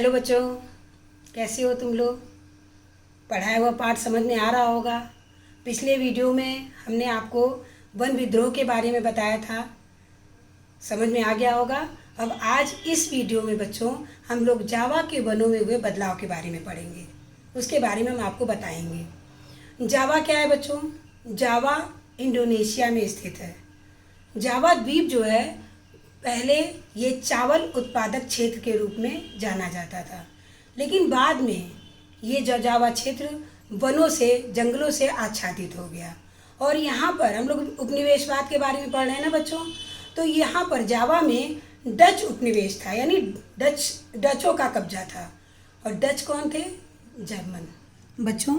Hello बच्चों, कैसे हो तुम लोग। पढ़ाया हुआ पाठ समझ में आ रहा होगा। पिछले वीडियो में हमने आपको वन विद्रोह के बारे में बताया था, समझ में आ गया होगा। अब आज इस वीडियो में बच्चों हम लोग जावा के वनों में हुए बदलाव के बारे में पढ़ेंगे, उसके बारे में हम आपको बताएंगे। जावा क्या है बच्चों? जावा इंडोनेशिया में स्थित है। जावा द्वीप जो है, पहले ये चावल उत्पादक क्षेत्र के रूप में जाना जाता था, लेकिन बाद में ये जावा क्षेत्र वनों से, जंगलों से आच्छादित हो गया। और यहाँ पर हम लोग उपनिवेशवाद के बारे में पढ़ रहे हैं ना बच्चों, तो यहाँ पर जावा में डच उपनिवेश था, यानी डचों का कब्जा था। और डच कौन थे? जर्मन। बच्चों,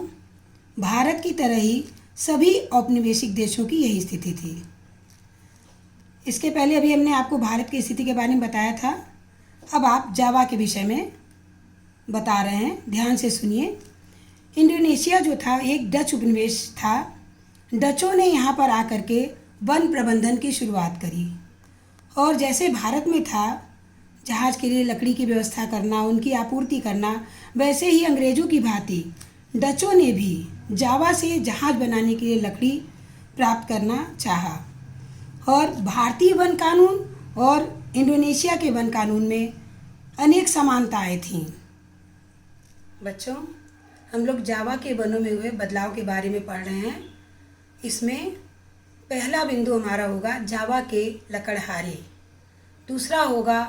भारत की तरह ही सभी औपनिवेशिक देशों की यही स्थिति थी। इसके पहले अभी हमने आपको भारत की स्थिति के बारे में बताया था। अब आप जावा के विषय में बता रहे हैं, ध्यान से सुनिए। इंडोनेशिया जो था एक डच उपनिवेश था। डचों ने यहाँ पर आकर के वन प्रबंधन की शुरुआत करी, और जैसे भारत में था जहाज के लिए लकड़ी की व्यवस्था करना, उनकी आपूर्ति करना, वैसे ही अंग्रेज़ों की भांति डचों ने भी जावा से जहाज बनाने के लिए लकड़ी प्राप्त करना चाहा। और भारतीय वन कानून और इंडोनेशिया के वन कानून में अनेक समानताएं थीं। बच्चों, हम लोग जावा के वनों में हुए बदलाव के बारे में पढ़ रहे हैं। इसमें पहला बिंदु हमारा होगा जावा के लकड़हारे, दूसरा होगा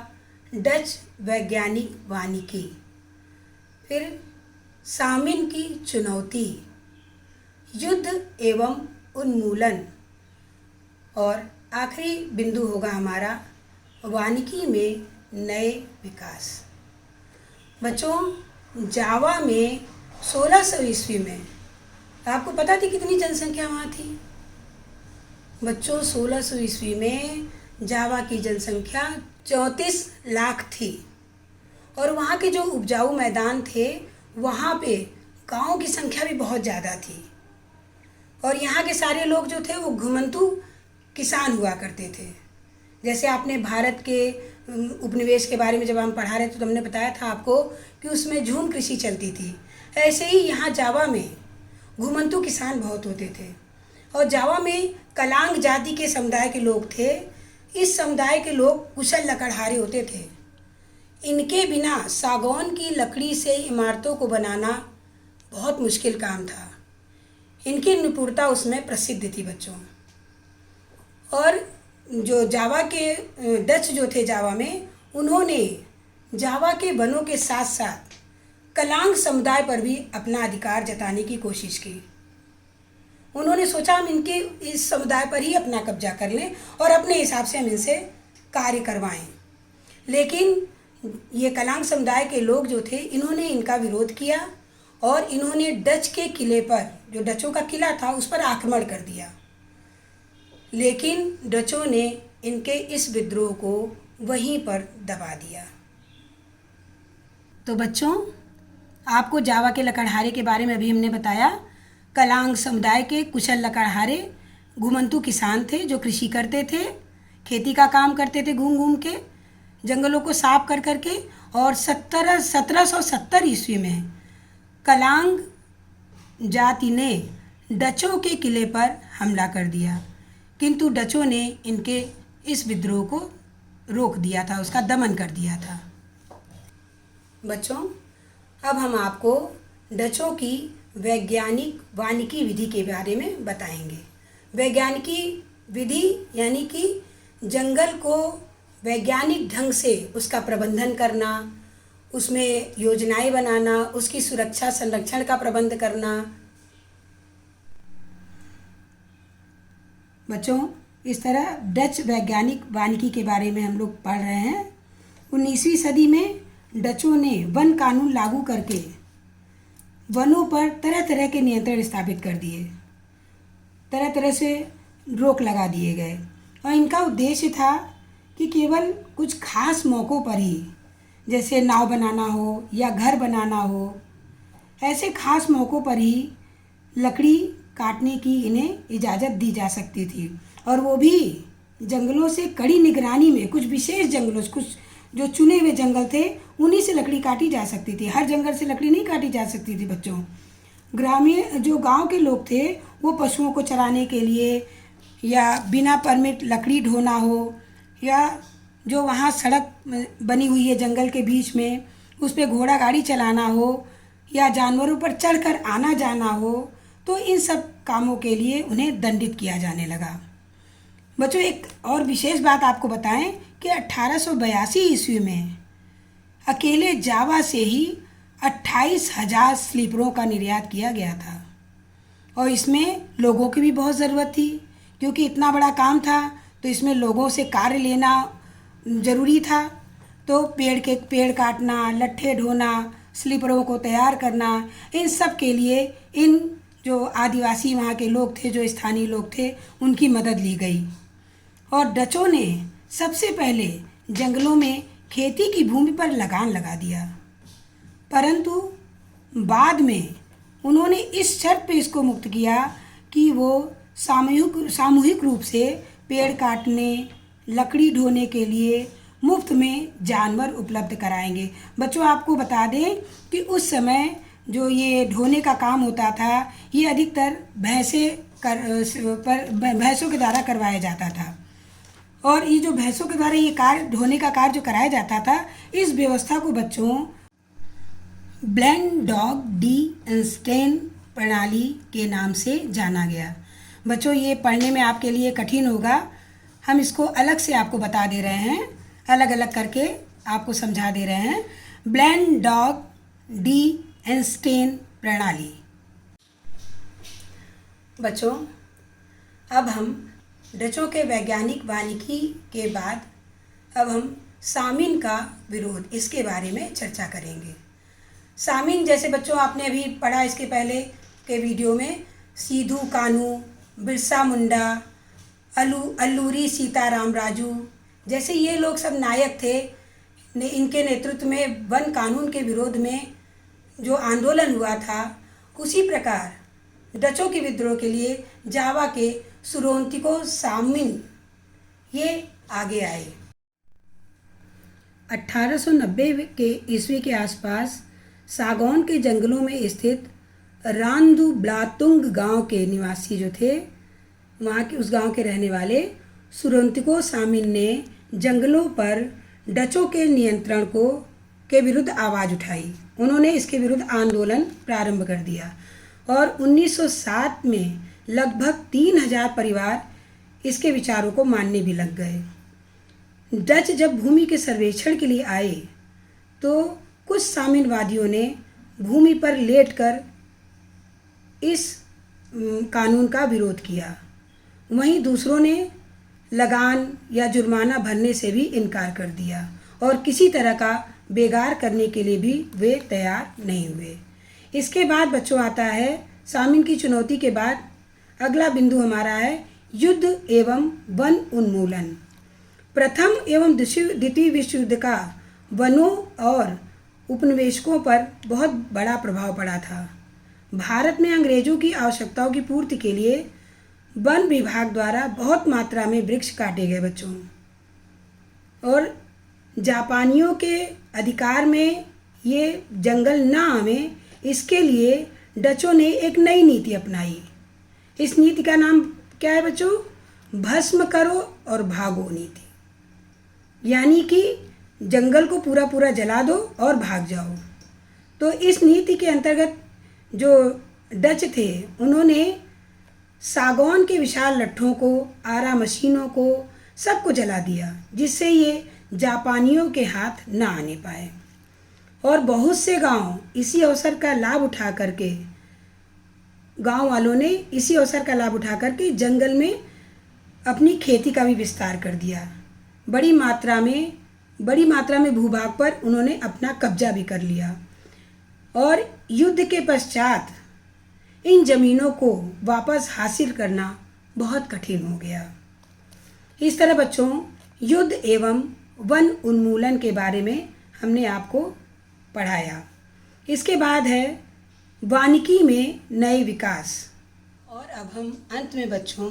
डच वैज्ञानिक वानिकी, फिर सामिन की चुनौती, युद्ध एवं उन्मूलन, और आखिरी बिंदु होगा हमारा वानिकी में नए विकास। बच्चों, जावा में 1600 ईस्वी में आपको पता थी कितनी जनसंख्या वहाँ थी? बच्चों, 1600 ईस्वी में जावा की जनसंख्या 34 लाख थी। और वहाँ के जो उपजाऊ मैदान थे, वहाँ पे गाँव की संख्या भी बहुत ज़्यादा थी। और यहाँ के सारे लोग जो थे वो घुमंतू किसान हुआ करते थे। जैसे आपने भारत के उपनिवेश के बारे में जब हम पढ़ा रहे थे तो हमने बताया था आपको कि उसमें झूम कृषि चलती थी। ऐसे ही यहाँ जावा में घुमंतू किसान बहुत होते थे। और जावा में कलांग जाति के समुदाय के लोग थे। इस समुदाय के लोग कुशल लकड़हारे होते थे। इनके बिना सागौन की लकड़ी से इमारतों को बनाना बहुत मुश्किल काम था। इनकी निपुणता उसमें प्रसिद्ध थी बच्चों। और जो जावा के डच जो थे जावा में, उन्होंने जावा के वनों के साथ साथ कलांग समुदाय पर भी अपना अधिकार जताने की कोशिश की। उन्होंने सोचा हम इनके इस समुदाय पर ही अपना कब्जा कर लें और अपने हिसाब से हम इनसे कार्य करवाएं। लेकिन ये कलांग समुदाय के लोग जो थे, इन्होंने इनका विरोध किया और इन्होंने डच के किले पर, जो डचों का किला था, उस पर आक्रमण कर दिया। लेकिन डचों ने इनके इस विद्रोह को वहीं पर दबा दिया। तो बच्चों, आपको जावा के लकड़हारे के बारे में अभी हमने बताया। कलांग समुदाय के कुशल लकड़हारे घुमंतू किसान थे जो कृषि करते थे, खेती का काम करते थे, घूम घूम के जंगलों को साफ कर करके। और 1770 ईस्वी में कलांग जाति ने डचों के किले पर हमला कर दिया, किंतु डचों ने इनके इस विद्रोह को रोक दिया था, उसका दमन कर दिया था। बच्चों, अब हम आपको डचों की वैज्ञानिक वानिकी विधि के बारे में बताएंगे। वैज्ञानिकी विधि यानी कि जंगल को वैज्ञानिक ढंग से उसका प्रबंधन करना, उसमें योजनाएं बनाना, उसकी सुरक्षा संरक्षण का प्रबंध करना। बच्चों, इस तरह डच वैज्ञानिक वानिकी के बारे में हम लोग पढ़ रहे हैं। 19वीं सदी में डचों ने वन कानून लागू करके वनों पर तरह तरह के नियंत्रण स्थापित कर दिए, तरह तरह से रोक लगा दिए गए। और इनका उद्देश्य था कि केवल कुछ खास मौक़ों पर ही, जैसे नाव बनाना हो या घर बनाना हो, ऐसे खास मौक़ों पर ही लकड़ी काटने की इन्हें इजाज़त दी जा सकती थी। और वो भी जंगलों से कड़ी निगरानी में, कुछ विशेष जंगलों, कुछ जो चुने हुए जंगल थे उन्हीं से लकड़ी काटी जा सकती थी, हर जंगल से लकड़ी नहीं काटी जा सकती थी बच्चों। ग्रामीण जो गांव के लोग थे वो पशुओं को चराने के लिए या बिना परमिट लकड़ी ढोना हो, या जो वहाँ सड़क बनी हुई है जंगल के बीच में उस पर घोड़ा गाड़ी चलाना हो, या जानवरों पर चढ़कर आना जाना हो, तो इन सब कामों के लिए उन्हें दंडित किया जाने लगा। बच्चों एक और विशेष बात आपको बताएं कि 1882 ईस्वी में अकेले जावा से ही 28,000 स्लीपरों का निर्यात किया गया था, और इसमें लोगों की भी बहुत ज़रूरत थी, क्योंकि इतना बड़ा काम था तो इसमें लोगों से कार्य लेना ज़रूरी था। तो पेड़ काटना, लट्ठे ढोना, स्लीपरों को तैयार करना, इन सब के लिए इन जो आदिवासी वहाँ के लोग थे, जो स्थानीय लोग थे, उनकी मदद ली गई। और डचों ने सबसे पहले जंगलों में खेती की भूमि पर लगान लगा दिया, परंतु बाद में उन्होंने इस शर्त पे इसको मुक्त किया कि वो सामूहिक रूप से पेड़ काटने, लकड़ी ढोने के लिए मुफ्त में जानवर उपलब्ध कराएंगे। बच्चों आपको बता दें कि उस समय जो ये ढोने का काम होता था ये अधिकतर भैंसों के द्वारा करवाया जाता था, और ये जो भैंसों के द्वारा ये कार्य ढोने का कार्य जो कराया जाता था, इस व्यवस्था को बच्चों ब्लेंड डॉग डी इंस्टेन प्रणाली के नाम से जाना गया। बच्चों ये पढ़ने में आपके लिए कठिन होगा, हम इसको अलग से आपको बता दे रहे हैं, अलग अलग करके आपको समझा दे रहे हैं। ब्लेंड डॉग डी इंस्टेन प्रणाली। बच्चों अब हम डचों के वैज्ञानिक वानिकी के बाद अब हम सामिन का विरोध, इसके बारे में चर्चा करेंगे। सामिन जैसे बच्चों आपने अभी पढ़ा इसके पहले के वीडियो में, सीधू कानू, बिरसा मुंडा, अल्लूरी सीताराम राजू जैसे ये लोग सब नायक थे। इनके नेतृत्व में वन कानून के विरोध में जो आंदोलन हुआ था, उसी प्रकार डचों के विद्रोह के लिए जावा के सुरोंतिको सामिन ये आगे आए। 1890 के ईस्वी के आसपास सागौन के जंगलों में स्थित रांदु ब्लातुंग गांव के निवासी जो थे, वहाँ के उस गांव के रहने वाले सुरोंतिको सामिन ने जंगलों पर डचों के नियंत्रण के विरुद्ध आवाज़ उठाई। उन्होंने इसके विरुद्ध आंदोलन प्रारंभ कर दिया, और 1907 में लगभग 3000 परिवार इसके विचारों को मानने भी लग गए। डच जब भूमि के सर्वेक्षण के लिए आए तो कुछ साम्यवादियों ने भूमि पर लेटकर इस कानून का विरोध किया, वहीं दूसरों ने लगान या जुर्माना भरने से भी इनकार कर दिया, और किसी तरह का बेगार करने के लिए भी वे तैयार नहीं हुए। इसके बाद बच्चों आता है सामिन की चुनौती के बाद अगला बिंदु हमारा है युद्ध एवं वन उन्मूलन। प्रथम एवं द्वितीय विश्व युद्ध का वनों और उपनिवेशकों पर बहुत बड़ा प्रभाव पड़ा था। भारत में अंग्रेजों की आवश्यकताओं की पूर्ति के लिए वन विभाग द्वारा बहुत मात्रा में वृक्ष काटे गए बच्चों, और जापानियों के अधिकार में ये जंगल ना आवे, इसके लिए डचों ने एक नई नीति अपनाई। इस नीति का नाम क्या है बच्चों? भस्म करो और भागो नीति, यानी कि जंगल को पूरा पूरा जला दो और भाग जाओ। तो इस नीति के अंतर्गत जो डच थे उन्होंने सागौन के विशाल लट्ठों को, आरा मशीनों को, सबको जला दिया, जिससे ये जापानियों के हाथ न आने पाए। और बहुत से गांव इसी अवसर का लाभ उठा करके गांव वालों ने इसी अवसर का लाभ उठा करके जंगल में अपनी खेती का भी विस्तार कर दिया। बड़ी मात्रा में भूभाग पर उन्होंने अपना कब्जा भी कर लिया, और युद्ध के पश्चात इन जमीनों को वापस हासिल करना बहुत कठिन हो गया। इस तरह बच्चों युद्ध एवं वन उन्मूलन के बारे में हमने आपको पढ़ाया। इसके बाद है वानिकी में नए विकास। और अब हम अंत में बच्चों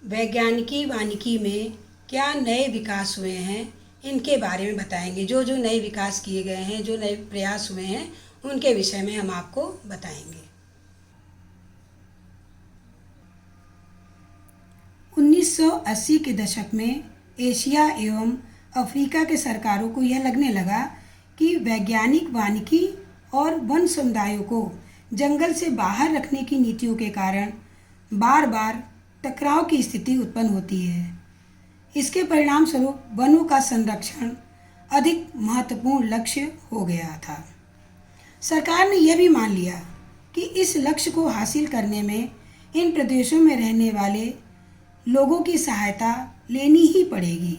वैज्ञानिकी वानिकी में क्या नए विकास हुए हैं इनके बारे में बताएंगे। जो जो नए विकास किए गए हैं, जो नए प्रयास हुए हैं, उनके विषय में हम आपको बताएंगे। 1980 के दशक में एशिया एवं अफ्रीका के सरकारों को यह लगने लगा कि वैज्ञानिक वानिकी और वन समुदायों को जंगल से बाहर रखने की नीतियों के कारण बार बार टकराव की स्थिति उत्पन्न होती है। इसके परिणाम स्वरूप वनों का संरक्षण अधिक महत्वपूर्ण लक्ष्य हो गया था। सरकार ने यह भी मान लिया कि इस लक्ष्य को हासिल करने में इन प्रदेशों में रहने वाले लोगों की सहायता लेनी ही पड़ेगी,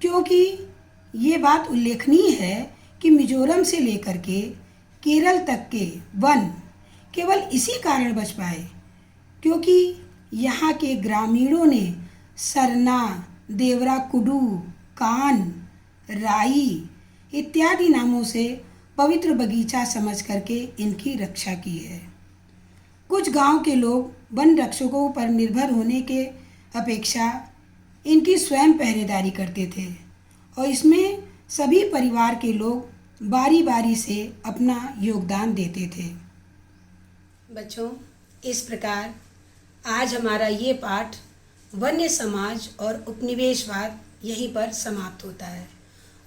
क्योंकि ये बात उल्लेखनीय है कि मिजोरम से लेकर के केरल तक के वन केवल इसी कारण बच पाए क्योंकि यहाँ के ग्रामीणों ने सरना, देवरा कुडू, कान, राई इत्यादि नामों से पवित्र बगीचा समझ करके इनकी रक्षा की है। कुछ गांव के लोग वन रक्षकों पर निर्भर होने के अपेक्षा इनकी स्वयं पहरेदारी करते थे और इसमें सभी परिवार के लोग बारी बारी से अपना योगदान देते थे। बच्चों, इस प्रकार आज हमारा ये पाठ वन्य समाज और उपनिवेशवाद यहीं पर समाप्त होता है।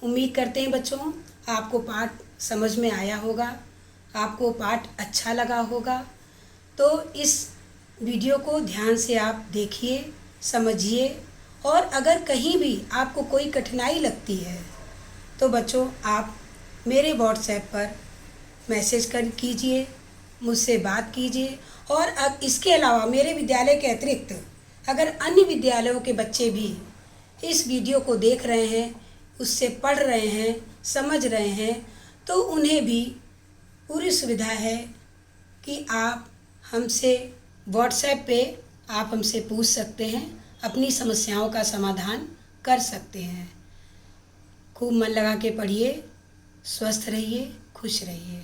उम्मीद करते हैं बच्चों आपको पाठ समझ में आया होगा, आपको पाठ अच्छा लगा होगा। तो इस वीडियो को ध्यान से आप देखिए, समझिए और अगर कहीं भी आपको कोई कठिनाई लगती है तो बच्चों आप मेरे व्हाट्सएप पर मैसेज कीजिए, मुझसे बात कीजिए। और अब इसके अलावा मेरे विद्यालय के अतिरिक्त अगर अन्य विद्यालयों के बच्चे भी इस वीडियो को देख रहे हैं, उससे पढ़ रहे हैं, समझ रहे हैं, तो उन्हें भी पूरी सुविधा है कि आप हमसे व्हाट्सएप पे आप हमसे पूछ सकते हैं, अपनी समस्याओं का समाधान कर सकते हैं। खूब मन लगा के पढ़िए, स्वस्थ रहिए, खुश रहिए।